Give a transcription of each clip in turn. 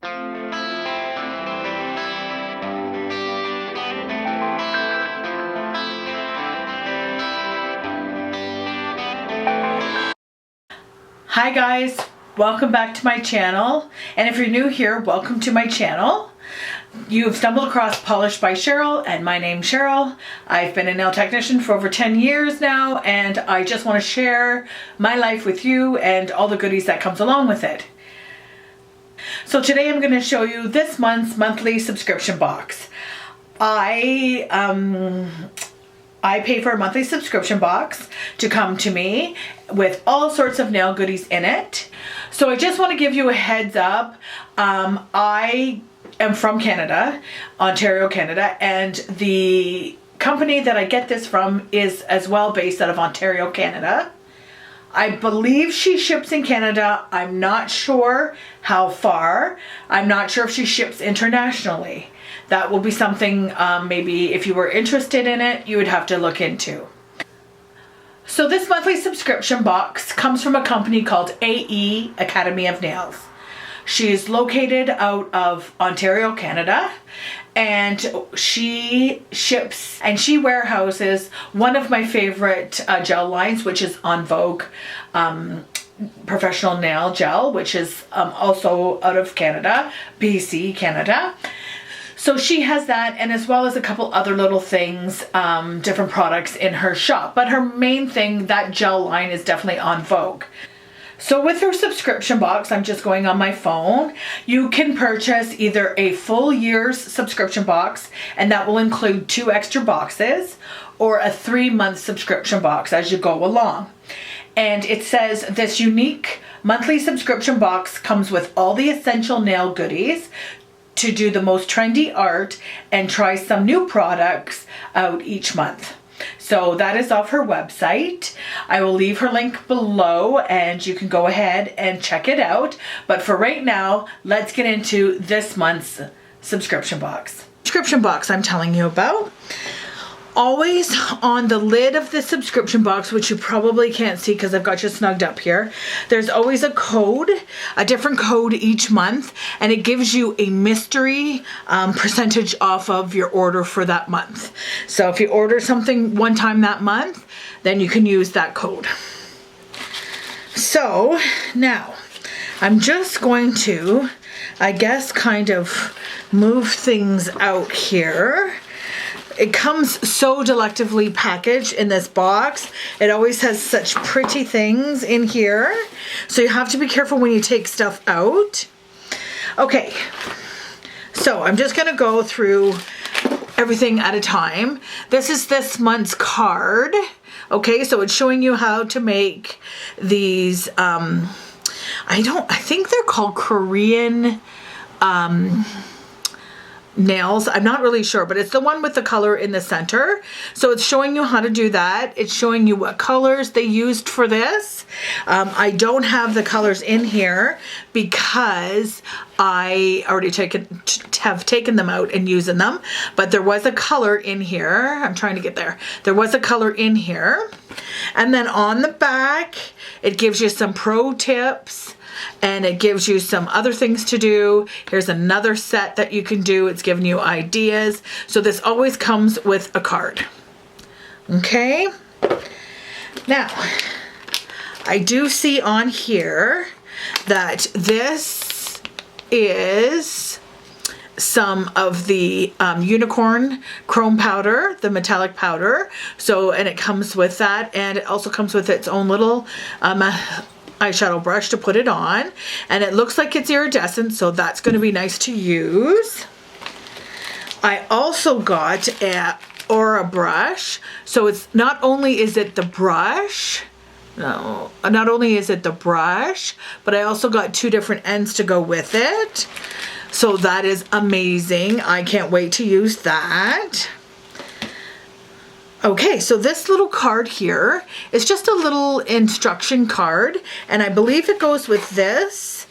Hi guys, welcome back to my channel, and if you're new here, welcome to my channel. You've stumbled across Polished by Cheryl, and my name's Cheryl. I've been a nail technician for over 10 years now, and I just want to share my life with you and all the goodies that comes along with it. So today I'm going to show you this month's monthly subscription box. I pay for a monthly subscription box to come to me with all sorts of nail goodies in it. So I just want to give you a heads up. I am from Canada, Ontario, Canada, and the company that I get this from is as well based out of Ontario, Canada. I believe she ships in Canada. I'm not sure how far. I'm not sure if she ships internationally. That will be something maybe if you were interested in it, you would have to look into. So this monthly subscription box comes from a company called AE Academy of Nails. She's located out of Ontario, Canada, and she ships and she warehouses one of my favorite gel lines, which is En Vogue Professional Nail Gel, which is also out of Canada, BC, Canada. So she has that, and as well as a couple other little things, different products in her shop. But her main thing, that gel line, is definitely En Vogue. So with her subscription box, I'm just going on my phone. You can purchase either a full year's subscription box, and that will include 2 extra boxes, or a 3-month subscription box as you go along. And it says this unique monthly subscription box comes with all the essential nail goodies to do the most trendy art and try some new products out each month. So that is off her website. I will leave her link below and you can go ahead and check it out. But for right now, let's get into this month's subscription box. Subscription box I'm telling you about. Always on the lid of the subscription box, which you probably can't see because I've got you snugged up here, there's always a code, a different code each month, and it gives you a mystery percentage off of your order for that month. So if you order something one time that month, then you can use that code. So now I'm just going to, I guess, kind of move things out here. It comes so delectably packaged in this box. It always has such pretty things in here. So you have to be careful when you take stuff out. Okay, so I'm just gonna go through everything at a time. This is this month's card. Okay, so it's showing you how to make these, I think they're called Korean, nails. I'm not really sure, but it's the one with the color in the center. So it's showing you how to do that. It's showing you what colors they used for this. I don't have the colors in here because I already have taken them out and using them, but there was a color in here. I'm trying to get there. There was a color in here. And then on the back, it gives you some pro tips, and it gives you some other things to do. Here's another set that you can do. It's giving you ideas. So this always comes with a card. Okay. Now, I do see on here that this is some of the unicorn chrome powder, the metallic powder. So, and it comes with that, and it also comes with its own little eyeshadow brush to put it on, and it looks like it's iridescent, so that's going to be nice to use. I also got a Aura brush, so it's not only is it the brush, but I also got 2 different ends to go with it, so that is amazing. I can't wait to use that. Okay, so this little card here is just a little instruction card, and I believe it goes with this,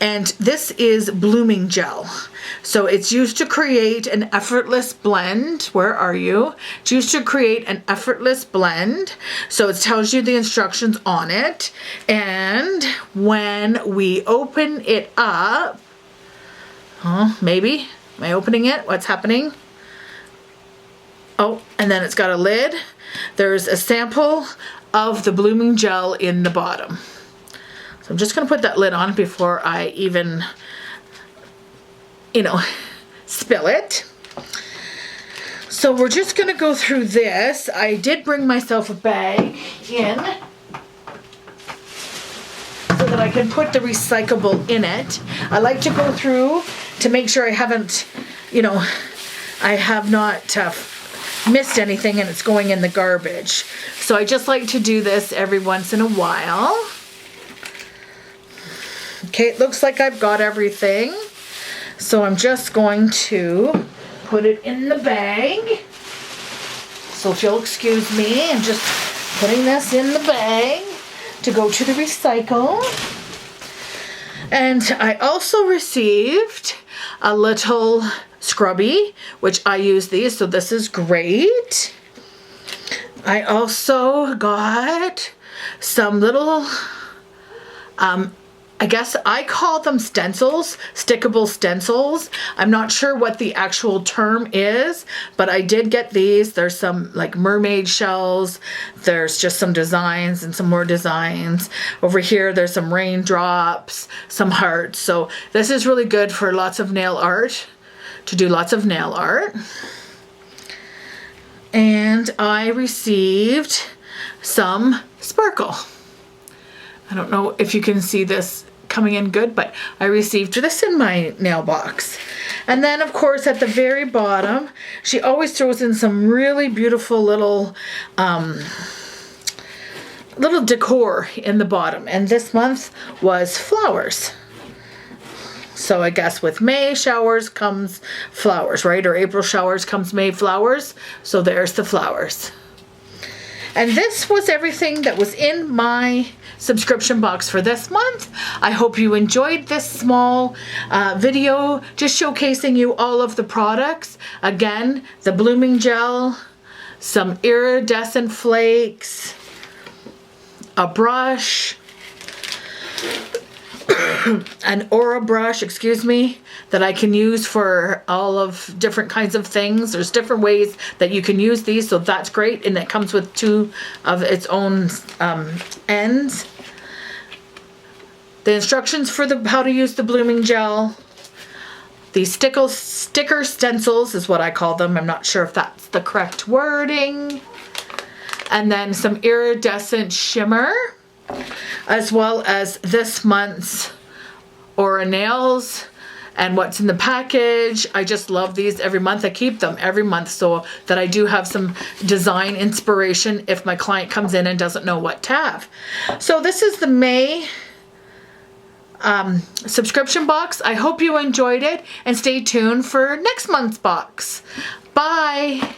and this is blooming gel. So it's used to create an effortless blend. Where are you? It's used to create an effortless blend. So it tells you the instructions on it, and when we open it up, Maybe. Am I opening it? What's happening? Oh, and then it's got a lid. There's a sample of the blooming gel in the bottom. So I'm just going to put that lid on before I even, you know, spill it. So we're just going to go through this. I did bring myself a bag in so that I can put the recyclable in it. I like to go through to make sure I haven't, you know, I have not missed anything and it's going in the garbage. So I just like to do this every once in a while. Okay, it looks like I've got everything. So I'm just going to put it in the bag. So if you'll excuse me, I'm just putting this in the bag to go to the recycle. And I also received a little scrubby, which I use these, so this is great. I also got some little I guess I call them stencils, stickable stencils. I'm not sure what the actual term is, but I did get these. There's some like mermaid shells. There's just some designs and some more designs. Over here, there's some raindrops, some hearts. So this is really good for lots of nail art, to do lots of nail art. And I received some sparkle. I don't know if you can see this coming in good, but I received this in my nail box. And then of course at the very bottom, she always throws in some really beautiful little decor in the bottom. And this month was flowers. So I guess with May showers comes flowers, right? Or April showers comes May flowers. So there's the flowers. And this was everything that was in my subscription box for this month. I hope you enjoyed this small video just showcasing you all of the products. Again, the blooming gel, some iridescent flakes, a brush, an aura brush, excuse me, that I can use for all of different kinds of things. There's different ways that you can use these, so that's great. And it comes with two of its own ends. The instructions for how to use the blooming gel. These sticker stencils is what I call them. I'm not sure if that's the correct wording. And then some iridescent shimmer, as well as this month's Aura Nails and what's in the package. I just love these every month. I keep them every month so that I do have some design inspiration if my client comes in and doesn't know what to have. So this is the May subscription box. I hope you enjoyed it and stay tuned for next month's box. Bye.